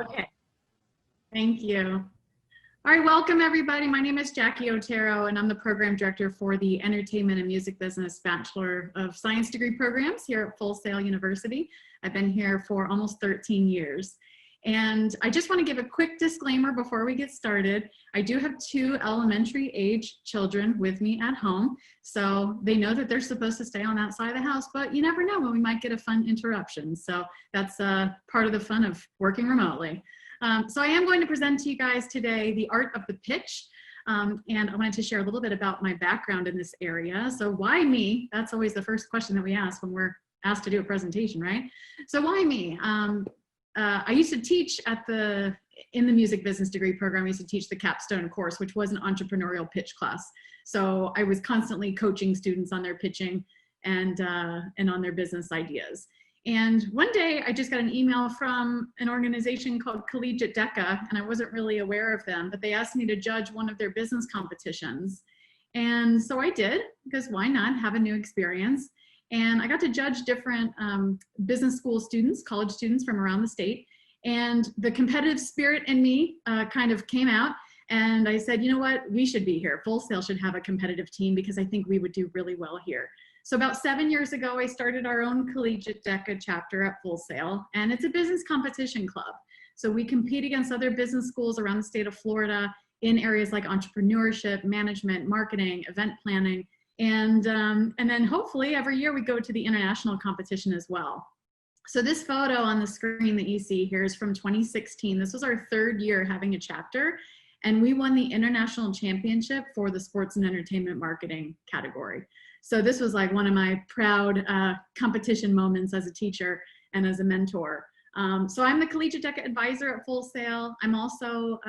Okay, thank you. All right, welcome everybody. My name is Jackie Otero and I'm the program director for the Entertainment and Music Business Bachelor of Science degree programs here at Full Sail University. I've been here for almost 13 years. And I just want to give a quick disclaimer before we get started. I do have 2 elementary age children with me at home, so they know that they're supposed to stay on that side of the house, but you never know when we might get a fun interruption. So that's part of the fun of working remotely. So I am going to present to you guys today the art of the pitch. And I wanted to share a little bit about my background in this area. So why me? That's always the first question that we ask when we're asked to do a presentation, right? So why me? I used to teach in the music business degree program. I used to teach the capstone course, which was an entrepreneurial pitch class. So I was constantly coaching students on their pitching and on their business ideas. And one day I just got an email from an organization called Collegiate DECA, and I wasn't really aware of them, but they asked me to judge one of their business competitions. And so I did, because why not have a new experience? And I got to judge different business school students, college students from around the state. And the competitive spirit in me kind of came out. And I said, you know what, we should be here. Full Sail should have a competitive team because I think we would do really well here. So about 7 years ago, I started our own Collegiate DECA chapter at Full Sail, and it's a business competition club. So we compete against other business schools around the state of Florida in areas like entrepreneurship, management, marketing, event planning. And then hopefully every year we go to the international competition as well. So this photo on the screen that you see here is from 2016. This was our 3rd year having a chapter, and we won the international championship for the sports and entertainment marketing category. So this was like one of my proud competition moments as a teacher and as a mentor. So I'm the Collegiate DECA advisor at Full Sail. I'm also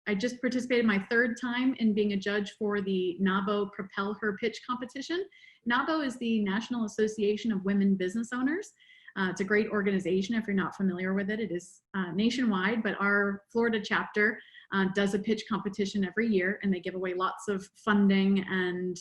I just participated my 3rd time in being a judge for the NABO Propel Her Pitch competition. NABO is the National Association of Women Business Owners. It's a great organization if you're not familiar with it. It is nationwide, but our Florida chapter does a pitch competition every year, and they give away lots of funding and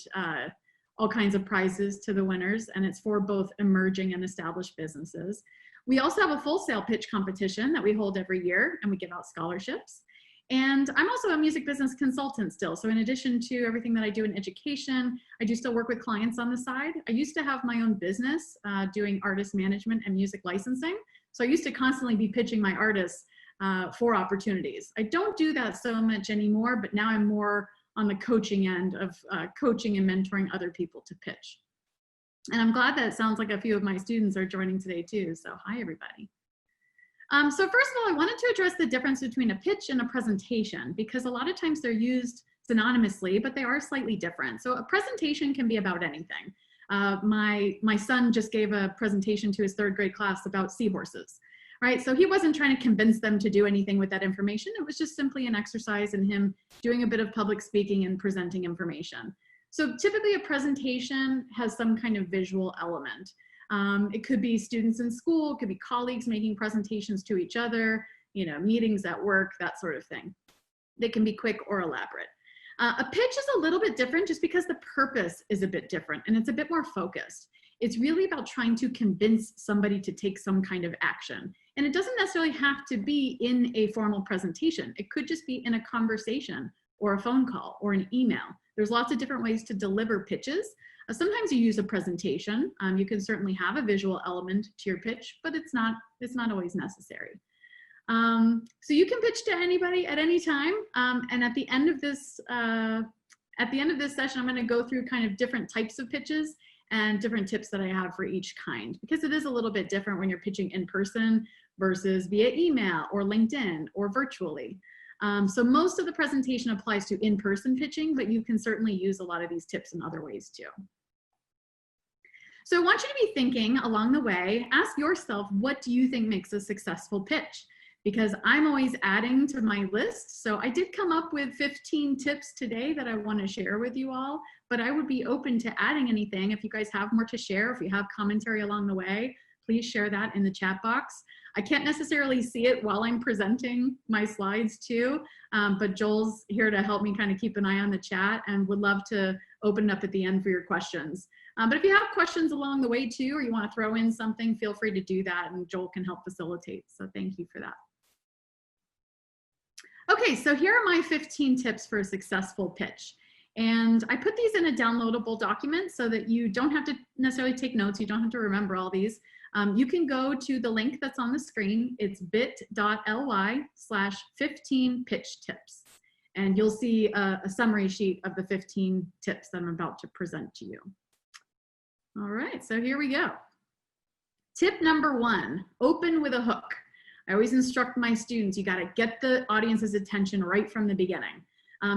all kinds of prizes to the winners, and it's for both emerging and established businesses. We also have a Full Sail pitch competition that we hold every year, and we give out scholarships. And I'm also a music business consultant still. So in addition to everything that I do in education, I do still work with clients on the side. I used to have my own business doing artist management and music licensing. So I used to constantly be pitching my artists for opportunities. I don't do that so much anymore, but now I'm more on the coaching end of coaching and mentoring other people to pitch. And I'm glad that it sounds like a few of my students are joining today too. So hi, everybody. So first of all, I wanted to address the difference between a pitch and a presentation, because a lot of times they're used synonymously, but they are slightly different. So a presentation can be about anything. My son just gave a presentation to his 3rd grade class about seahorses, right? So he wasn't trying to convince them to do anything with that information. It was just simply an exercise in him doing a bit of public speaking and presenting information. So typically a presentation has some kind of visual element. It could be students in school, it could be colleagues making presentations to each other, you know, meetings at work, that sort of thing. They can be quick or elaborate. A pitch is a little bit different just because the purpose is a bit different and it's a bit more focused. It's really about trying to convince somebody to take some kind of action. And it doesn't necessarily have to be in a formal presentation. It could just be in a conversation or a phone call or an email. There's lots of different ways to deliver pitches. Sometimes you use a presentation. You can certainly have a visual element to your pitch, but it's not always necessary. So you can pitch to anybody at any time. And at the end of this session, I'm going to go through kind of different types of pitches and different tips that I have for each kind, because it is a little bit different when you're pitching in person versus via email or LinkedIn or virtually. So most of the presentation applies to in-person pitching, but you can certainly use a lot of these tips in other ways too. So I want you to be thinking along the way, ask yourself, what do you think makes a successful pitch? Because I'm always adding to my list. So I did come up with 15 tips today that I want to share with you all, but I would be open to adding anything. If you guys have more to share, if you have commentary along the way, please share that in the chat box. I can't necessarily see it while I'm presenting my slides too, but Joel's here to help me kind of keep an eye on the chat and would love to open it up at the end for your questions. But if you have questions along the way too, or you want to throw in something, feel free to do that and Joel can help facilitate. So thank you for that. Okay, so here are my 15 tips for a successful pitch. And I put these in a downloadable document so that you don't have to necessarily take notes. You don't have to remember all these. You can go to the link that's on the screen. It's bit.ly/15 pitch tips. And you'll see a summary sheet of the 15 tips that I'm about to present to you. All right, so here we go. Tip number 1, open with a hook. I always instruct my students, you gotta get the audience's attention right from the beginning.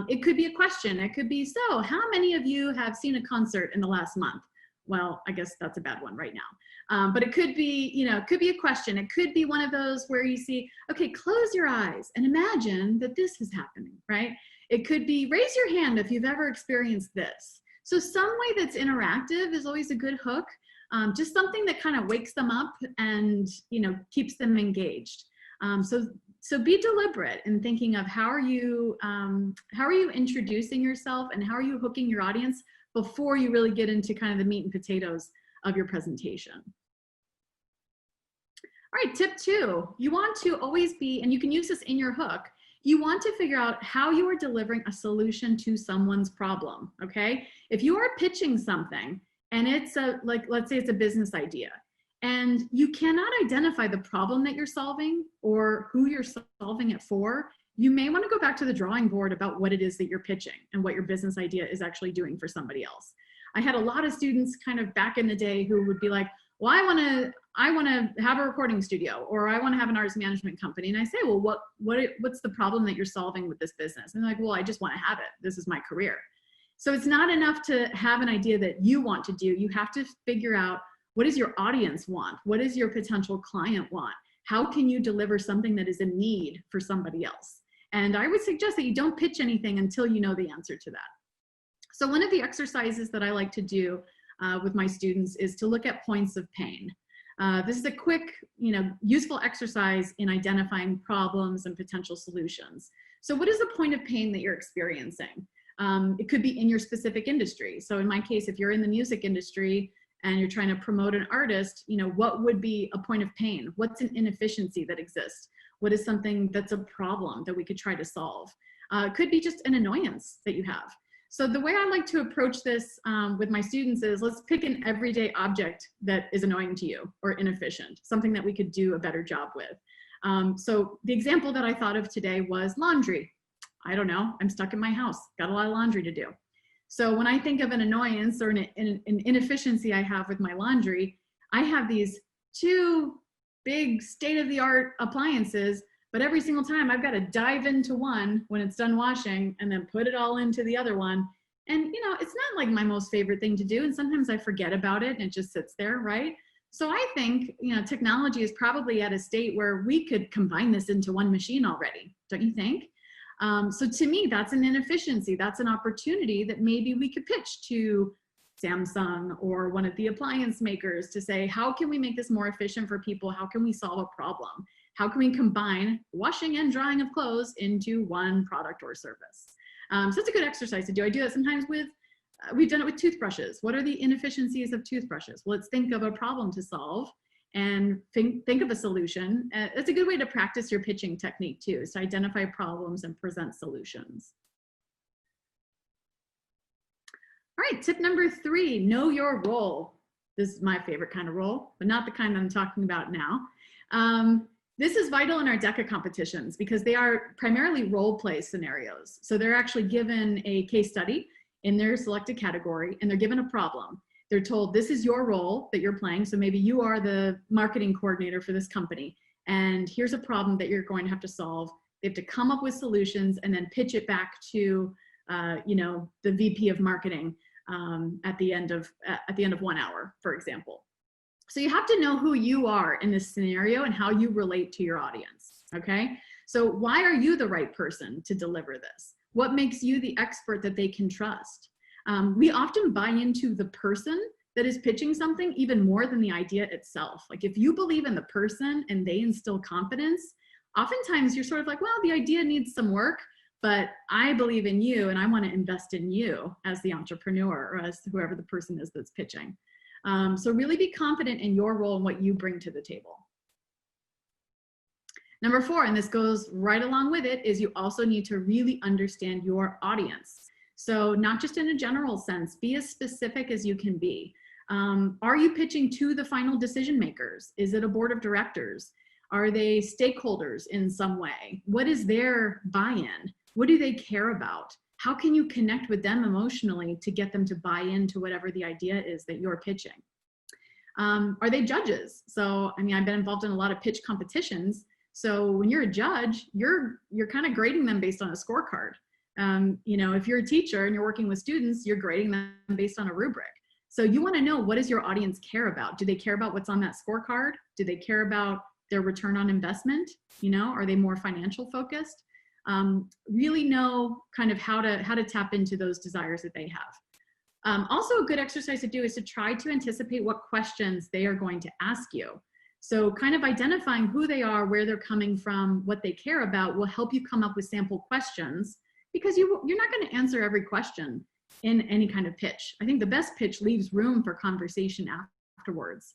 It could be a question. It could be, so how many of you have seen a concert in the last month? Well, I guess that's a bad one right now. But it could be, it could be a question. It could be one of those where you see, okay, close your eyes and imagine that this is happening, right? It could be, raise your hand if you've ever experienced this. So some way that's interactive is always a good hook. Just something that kind of wakes them up and, keeps them engaged. So be deliberate in thinking of how are you introducing yourself and how are you hooking your audience before you really get into kind of the meat and potatoes of your presentation. All right, tip 2, you want to always be, and you can use this in your hook, you want to figure out how you are delivering a solution to someone's problem, okay? If you are pitching something and it's let's say it's a business idea, and you cannot identify the problem that you're solving or who you're solving it for, you may want to go back to the drawing board about what it is that you're pitching and what your business idea is actually doing for somebody else. I had a lot of students kind of back in the day who would be like, well, I want to have a recording studio, or I want to have an artist management company. And I say, well, what's the problem that you're solving with this business? And they're like, well, I just want to have it. This is my career. So it's not enough to have an idea that you want to do. You have to figure out, what does your audience want? What does your potential client want? How can you deliver something that is a need for somebody else? And I would suggest that you don't pitch anything until you know the answer to that. So one of the exercises that I like to do with my students is to look at points of pain. This is a quick, useful exercise in identifying problems and potential solutions. So what is the point of pain that you're experiencing? It could be in your specific industry. So in my case, if you're in the music industry and you're trying to promote an artist, what would be a point of pain? What's an inefficiency that exists? What is something that's a problem that we could try to solve? It could be just an annoyance that you have. So the way I like to approach this with my students is, let's pick an everyday object that is annoying to you or inefficient, something that we could do a better job with. So the example that I thought of today was laundry. I don't know, I'm stuck in my house, got a lot of laundry to do. So when I think of an annoyance or an inefficiency I have with my laundry, I have these 2 big state-of-the-art appliances, but every single time I've got to dive into one when it's done washing and then put it all into the other one. And it's not like my most favorite thing to do. And sometimes I forget about it and it just sits there, right? So I think, technology is probably at a state where we could combine this into one machine already, don't you think? So to me, that's an inefficiency. That's an opportunity that maybe we could pitch to Samsung or one of the appliance makers to say, how can we make this more efficient for people? How can we solve a problem? How can we combine washing and drying of clothes into one product or service? So it's a good exercise to do. I do that sometimes with, we've done it with toothbrushes. What are the inefficiencies of toothbrushes? Well, let's think of a problem to solve and think of a solution. It's a good way to practice your pitching technique too, is to identify problems and present solutions. All right, tip number 3, know your role. This is my favorite kind of role, but not the kind I'm talking about now. This is vital in our DECA competitions because they are primarily role play scenarios. So they're actually given a case study in their selected category and they're given a problem. They're told, this is your role that you're playing. So maybe you are the marketing coordinator for this company. And here's a problem that you're going to have to solve. They have to come up with solutions and then pitch it back to, the VP of marketing at the end of 1 hour, for example. So you have to know who you are in this scenario and how you relate to your audience, okay? So why are you the right person to deliver this? What makes you the expert that they can trust? We often buy into the person that is pitching something even more than the idea itself. Like if you believe in the person and they instill confidence, oftentimes you're sort of like, well, the idea needs some work, but I believe in you and I want to invest in you as the entrepreneur or as whoever the person is that's pitching. So really be confident in your role and what you bring to the table. Number 4, and this goes right along with it, is you also need to really understand your audience. So not just in a general sense, be as specific as you can be. Are you pitching to the final decision makers? Is it a board of directors? Are they stakeholders in some way? What is their buy-in? What do they care about? How can you connect with them emotionally to get them to buy into whatever the idea is that you're pitching? Are they judges? So, I mean, I've been involved in a lot of pitch competitions. So when you're a judge, you're kind of grading them based on a scorecard. You know, if you're a teacher and you're working with students, you're grading them based on a rubric. So you want to know, what does your audience care about? Do they care about what's on that scorecard? Do they care about their return on investment? You know, are they more financial focused? Really know kind of how to tap into those desires that they have. Also, a good exercise to do is to try to anticipate what questions they are going to ask you. So kind of identifying who they are, where they're coming from, what they care about will help you come up with sample questions, because you're not going to answer every question in any kind of pitch. I think the best pitch leaves room for conversation afterwards.